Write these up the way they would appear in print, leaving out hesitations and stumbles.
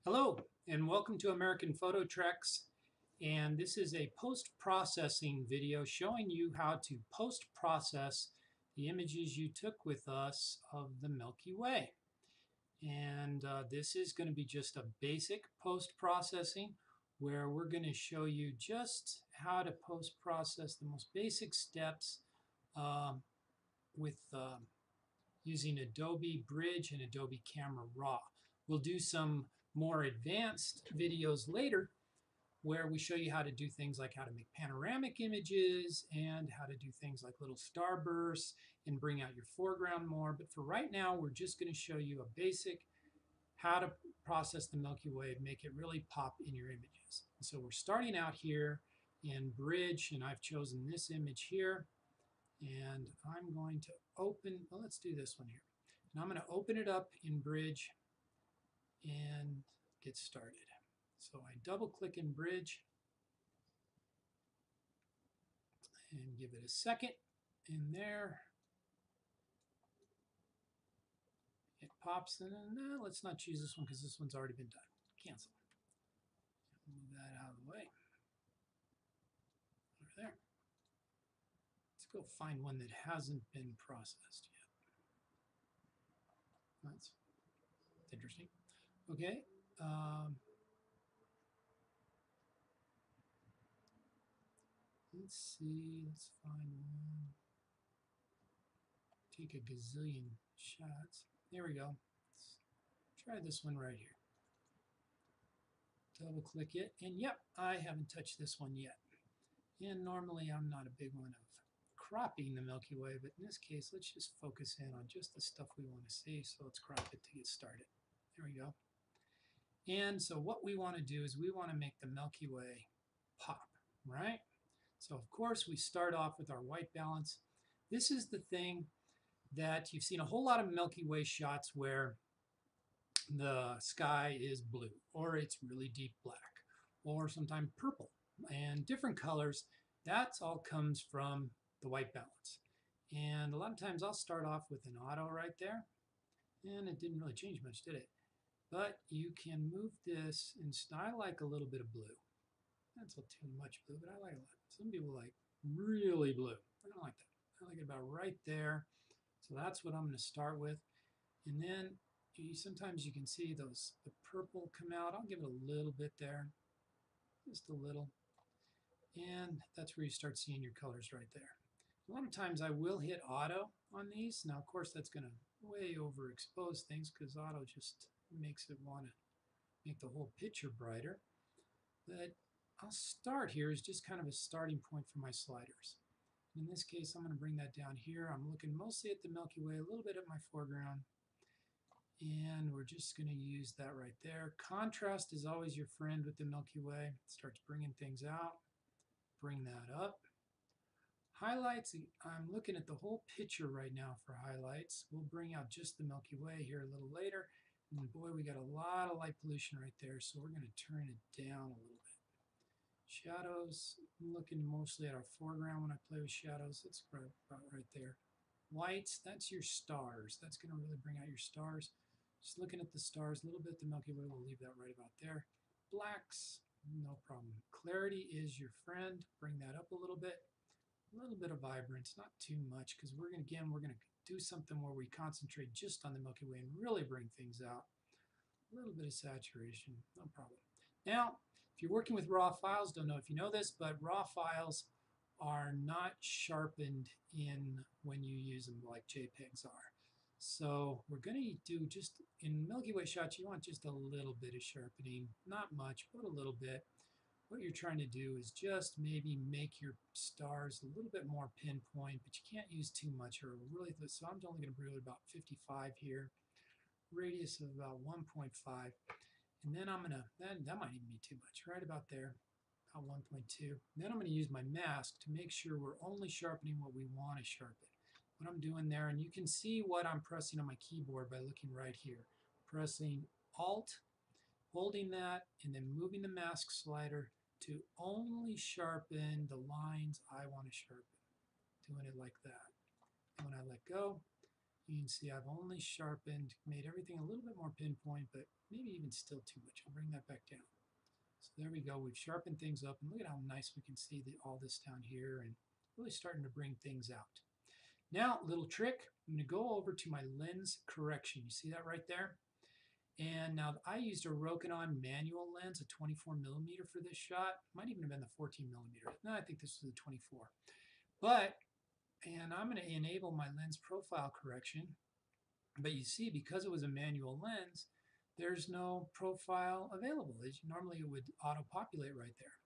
Hello and welcome to American Photo Treks, and this is a post-processing video showing you how to post-process the images you took with us of the Milky Way. And this is going to be just a basic post-processing where we're going to show you just how to post-process the most basic steps with using Adobe Bridge and Adobe Camera Raw. We'll do some more advanced videos later where we show you how to do things like how to make panoramic images and how to do things like little starbursts and bring out your foreground more. But for right now, we're just going to show you a basic how to process the Milky Way and make it really pop in your images. So we're starting out here in Bridge, and I've chosen this image here. And I'm going to open, well, let's do this one here. And I'm going to open it up in Bridge and get started. So I double click in Bridge and give it a second in there. It pops in, and let's not choose this one because this one's already been done. Cancel. Move that out of the way. Over there. Let's go find one that hasn't been processed yet. That's interesting. Okay. Let's see. Let's find one. Take a gazillion shots. There we go. Let's try this one right here. Double click it, and yep, I haven't touched this one yet. And normally I'm not a big one of cropping the Milky Way, but in this case, let's just focus in on just the stuff we want to see. So let's crop it to get started. There we go. And so what we want to do is we want to make the Milky Way pop, right? So of course we start off with our white balance. This is the thing that you've seen a whole lot of Milky Way shots where the sky is blue, or it's really deep black, or sometimes purple, and different colors. That all comes from the white balance. And a lot of times I'll start off with an auto right there, and it didn't really change much, did it? But you can move this, and I like a little bit of blue. That's a little too much blue, but I like a lot. Some people like really blue. I don't like that. I like it about right there. So that's what I'm going to start with. And then sometimes you can see the purple come out. I'll give it a little bit there, just a little. And that's where you start seeing your colors right there. A lot of times I will hit auto on these. Now, of course, that's going to way overexpose things because auto just makes it want to make the whole picture brighter. But I'll start here as just kind of a starting point for my sliders. In this case, I'm going to bring that down here. I'm looking mostly at the Milky Way, a little bit at my foreground. And we're just going to use that right there. Contrast is always your friend with the Milky Way. It starts bringing things out. Bring that up. Highlights, I'm looking at the whole picture right now for highlights. We'll bring out just the Milky Way here a little later. And boy, we got a lot of light pollution right there, so we're going to turn it down a little bit. Shadows, I'm looking mostly at our foreground when I play with shadows. That's about right there. Whites, that's your stars. That's going to really bring out your stars. Just looking at the stars, a little bit the Milky Way, we'll leave that right about there. Blacks, no problem. Clarity is your friend. Bring that up a little bit. A little bit of vibrance, not too much, because we're going to do something where we concentrate just on the Milky Way and really bring things out. A little bit of saturation, no problem. Now, if you're working with raw files, don't know if you know this, but raw files are not sharpened in when you use them like JPEGs are. So we're going to do just, in Milky Way shots, you want just a little bit of sharpening, not much, but a little bit. What you're trying to do is just maybe make your stars a little bit more pinpoint, but you can't use too much or really, so I'm only going to do about 55 here, radius of about 1.5. And then I'm going to, that might even be too much, right about there, about 1.2. Then I'm going to use my mask to make sure we're only sharpening what we want to sharpen. What I'm doing there, and you can see what I'm pressing on my keyboard by looking right here. Pressing Alt, holding that, and then moving the mask slider to only sharpen the lines I want to sharpen. Doing it like that. And when I let go, You can see I've only sharpened, made everything a little bit more pinpoint, but maybe even still too much. I'll bring that back down. So there we go. We've sharpened things up, and look at how nice we can see all this down here and really starting to bring things out. Now, little trick, I'm going to go over to my lens correction. You see that right there? And now I used a Rokinon manual lens, a 24 millimeter for this shot. Might even have been the 14 millimeter. No, I think this was the 24. And I'm going to enable my lens profile correction. But you see, because it was a manual lens, there's no profile available. Normally it would auto-populate right there.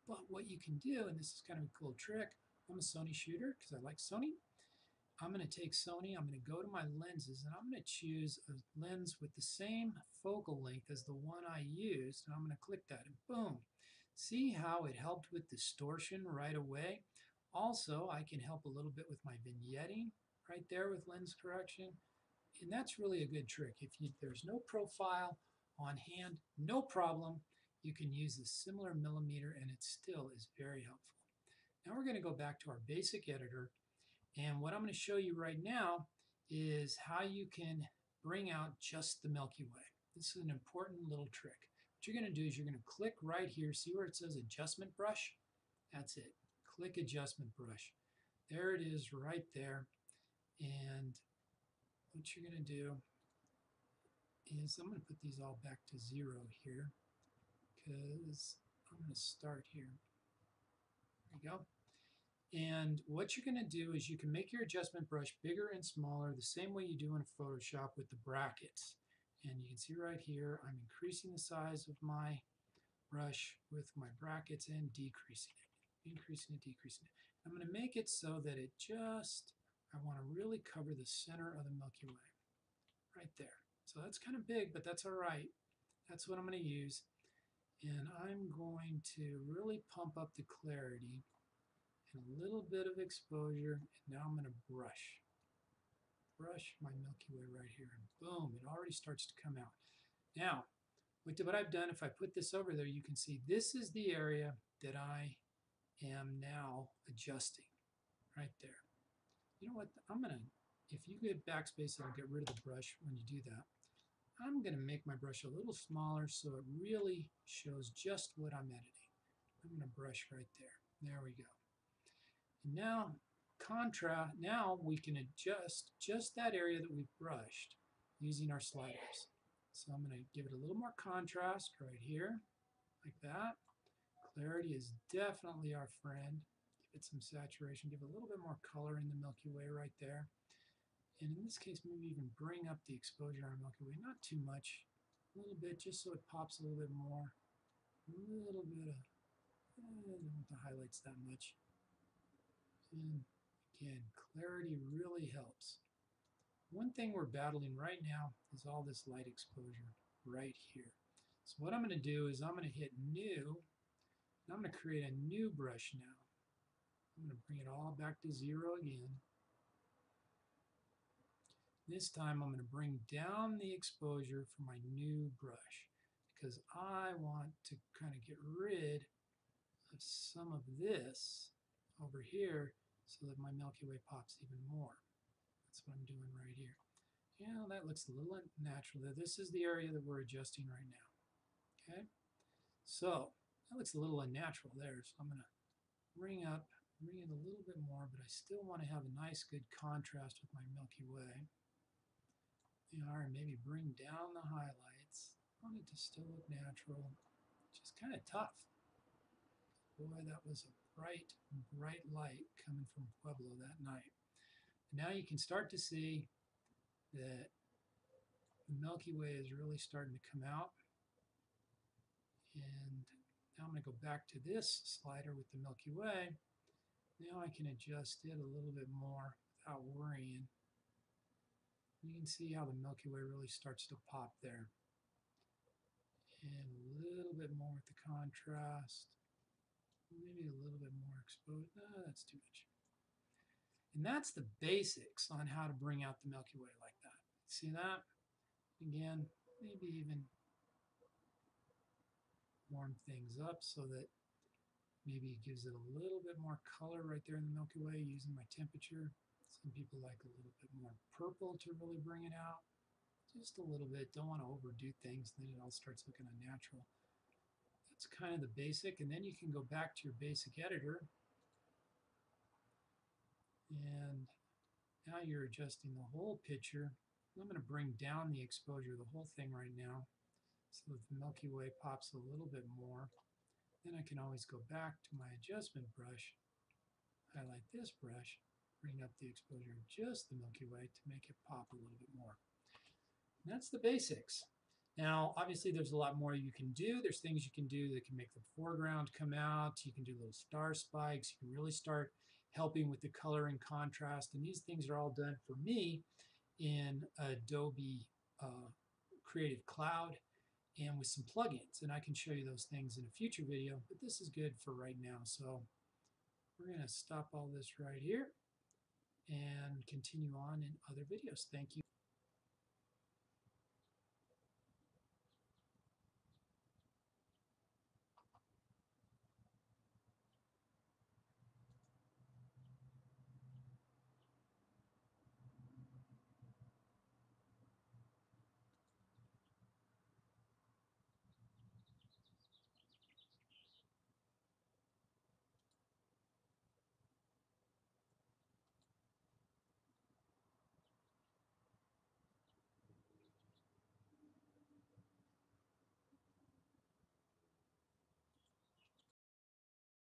But what you can do, and this is kind of a cool trick, I'm a Sony shooter because I like Sony. I'm going to take Sony, I'm going to go to my lenses, and I'm going to choose a lens with the same focal length as the one I used, and I'm going to click that, and boom. See how it helped with distortion right away? Also, I can help a little bit with my vignetting right there with lens correction, and that's really a good trick. If there's no profile on hand, no problem. You can use a similar millimeter, and it still is very helpful. Now we're going to go back to our basic editor. And what I'm going to show you right now is how you can bring out just the Milky Way. This is an important little trick. What you're going to do is you're going to click right here. See where it says Adjustment Brush? That's it. Click Adjustment Brush. There it is right there. And what you're going to do is I'm going to put these all back to 0 here because I'm going to start here. There we go. And what you're going to do is you can make your adjustment brush bigger and smaller the same way you do in Photoshop with the brackets. And you can see right here, I'm increasing the size of my brush with my brackets and decreasing it, increasing it, decreasing it. I'm going to make it so that it just, I want to really cover the center of the Milky Way right there. So that's kind of big, but that's all right. That's what I'm going to use. And I'm going to really pump up the clarity. And a little bit of exposure, and now I'm going to brush my Milky Way right here, and boom, it already starts to come out. Now, what I've done, if I put this over there, you can see this is the area that I am now adjusting right there. You know what, I'm going to, if you get backspace, it'll get rid of the brush when you do that. I'm going to make my brush a little smaller so it really shows just what I'm editing. I'm going to brush right there. There we go. Now, now we can adjust just that area that we've brushed using our sliders. So I'm going to give it a little more contrast right here, like that. Clarity is definitely our friend. Give it some saturation, give it a little bit more color in the Milky Way right there. And in this case, maybe even bring up the exposure on Milky Way, not too much, a little bit, just so it pops a little bit more. A little bit of, I don't want the highlights that much. And again, clarity really helps. One thing we're battling right now is all this light exposure right here. So what I'm going to do is I'm going to hit New, and I'm going to create a new brush now. I'm going to bring it all back to 0 again. This time I'm going to bring down the exposure for my new brush because I want to kind of get rid of some of this over here so that my Milky Way pops even more. That's what I'm doing right here. Yeah, that looks a little unnatural there. This is the area that we're adjusting right now. Okay, so that looks a little unnatural there. So I'm going to bring it a little bit more, but I still want to have a nice good contrast with my Milky Way. All right, maybe bring down the highlights. I want it to still look natural, which is kind of tough. Boy, that was a bright, bright light coming from Pueblo that night. Now you can start to see that the Milky Way is really starting to come out. And now I'm going to go back to this slider with the Milky Way. Now I can adjust it a little bit more without worrying. You can see how the Milky Way really starts to pop there. And a little bit more with the contrast. Maybe a little bit more exposed. No, that's too much. And that's the basics on how to bring out the Milky Way like that. See that? Again, maybe even warm things up so that maybe it gives it a little bit more color right there in the Milky Way using my temperature. Some people like a little bit more purple to really bring it out. Just a little bit. Don't want to overdo things, then it all starts looking unnatural. That's kind of the basic, and then you can go back to your basic editor, and now you're adjusting the whole picture. I'm going to bring down the exposure of the whole thing right now so that the Milky Way pops a little bit more. Then I can always go back to my adjustment brush, highlight this brush, bring up the exposure of just the Milky Way to make it pop a little bit more. And that's the basics. Now, obviously, there's a lot more you can do. There's things you can do that can make the foreground come out. You can do little star spikes. You can really start helping with the color and contrast. And these things are all done for me in Adobe Creative Cloud and with some plugins. And I can show you those things in a future video, but this is good for right now. So we're going to stop all this right here and continue on in other videos. Thank you.